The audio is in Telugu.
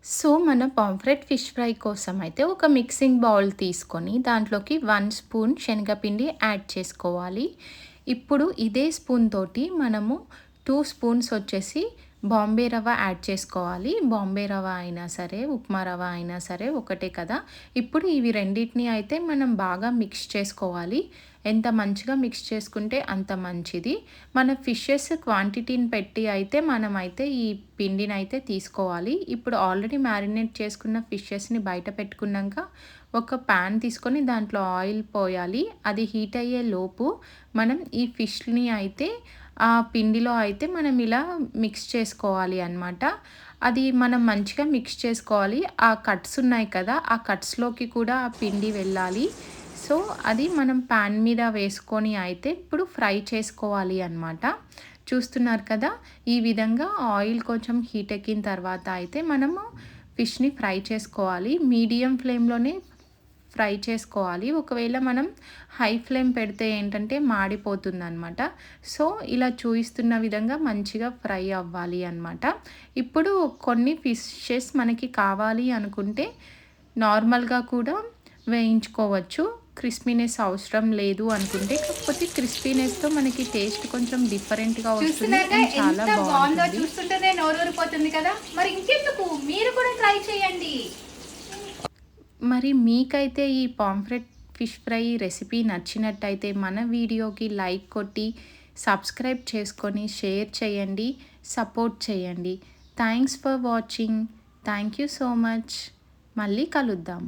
సో, మన పాంఫ్రెట్ ఫిష్ ఫ్రై కోసం అయితే ఒక మిక్సింగ్ బౌల్ తీసుకొని దాంట్లోకి 1 స్పూన్ శనగపిండి యాడ్ చేసుకోవాలి. ఇప్పుడు ఇదే స్పూన్ తోటి మనము 2 స్పూన్స్ వచ్చేసి బాంబే రవ్వ యాడ్ చేసుకోవాలి. బాంబే రవ్వ అయినా సరే, ఉప్మా రవ్వ అయినా సరే ఒకటే కదా! ఇప్పుడు ఇవి రెండిటిని అయితే మనం బాగా మిక్స్ చేసుకోవాలి. ఎంత మంచిగా మిక్స్ చేసుకుంటే అంత మంచిది. మన ఫిషెస్ క్వాంటిటీని పెట్టి అయితే మనమైతే ఈ పిండినైతే తీసుకోవాలి. ఇప్పుడు ఆల్రెడీ మ్యారినేట్ చేసుకున్న ఫిషెస్‌ని బయట పెట్టుకున్నాక ఒక పాన్ తీసుకొని దాంట్లో ఆయిల్ పోయాలి. అది హీట్ అయ్యే లోపు మనం ఈ ఫిష్‌ని అయితే ఆ పిండిలో అయితే మనం ఇలా మిక్స్ చేసుకోవాలి అన్నమాట. అది మనం మంచిగా మిక్స్ చేసుకోవాలి. ఆ కట్స్ ఉన్నాయి కదా! ఆ కట్స్‌లోకి కూడా ఆ పిండి వెళ్ళాలి. సో, అది మనం పాన్ మీద వేసుకొని అయితే ఇప్పుడు ఫ్రై చేసుకోవాలి అన్నమాట. చూస్తున్నారు కదా! ఈ విధంగా ఆయిల్ కొంచెం హీట్ ఎక్కిన తర్వాత అయితే మనము ఫిష్‌ని ఫ్రై చేసుకోవాలి. మీడియం ఫ్లేమ్‌లోనే ఫ్రై చేసుకోవాలి. ఒకవేళ మనం హై ఫ్లేమ్ పెడితే ఏంటంటే మాడిపోతుందనమాట. సో, ఇలా చూయిస్తున్న విధంగా మంచిగా ఫ్రై అవ్వాలి అనమాట. ఇప్పుడు కొన్ని ఫిషెస్ మనకి కావాలి అనుకుంటే నార్మల్‌గా కూడా వేయించుకోవచ్చు. క్రిస్పీనెస్ అవసరం లేదు అనుకుంటే, కాకపోతే క్రిస్పీనెస్‌తో మనకి టేస్ట్ కొంచెం డిఫరెంట్‌గా వస్తుంది చూస్తున్నారుగా అండ్ చాలా ఎంత బాగుందో, బావుంటుంది. చూస్తుంటేనే నోరూరిపోతుంది కదా. మరి ఇంకెందుకు, మీరు కూడా ట్రై చేయండి. మరి మీకైతే ఈ పాంఫ్రెట్ ఫిష్ ఫ్రై రెసిపీ నచ్చినట్టయితే మన వీడియోకి లైక్ కొట్టి, సబ్స్క్రైబ్ చేసుకొని, షేర్ చేయండి, సపోర్ట్ చేయండి. Thanks for watching. Thank you so much. మళ్ళీ కలుద్దాం.